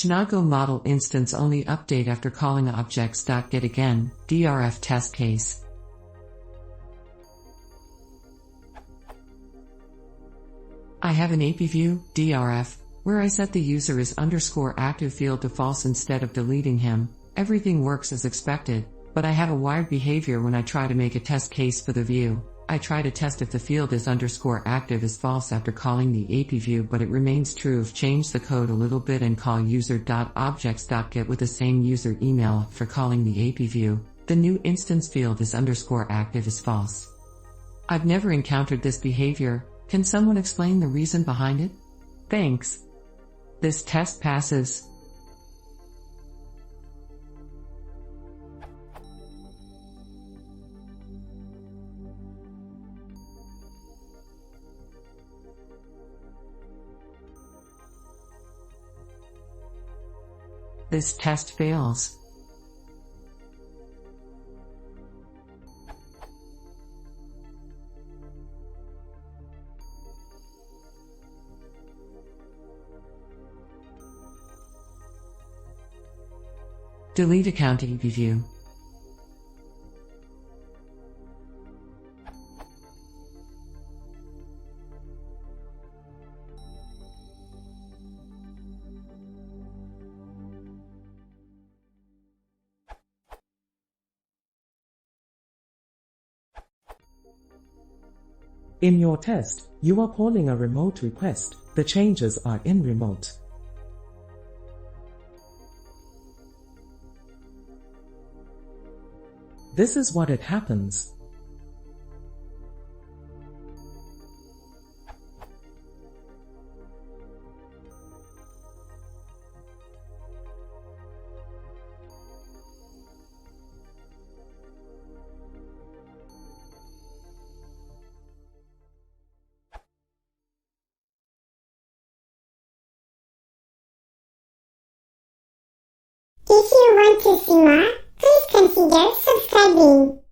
Djnago model instance only update after calling objects.get again, DRF test case. I have an AP view, DRF, where I set the user is _active field to false instead of deleting him. Everything works as expected, but I have a wired behavior when I try to make a test case for the view. I try to test if the field is _active is false after calling the AP view, but it remains true if change the code a little bit and call user.objects.get with the same user email for calling the AP view. The new instance field is _active is false. I've never encountered this behavior. Can someone explain the reason behind it? Thanks. This test passes. This test fails. Delete account AP view. In your test, you are calling a remote request. The changes are in remote. This is what it happens. If you want to see more, please consider subscribing.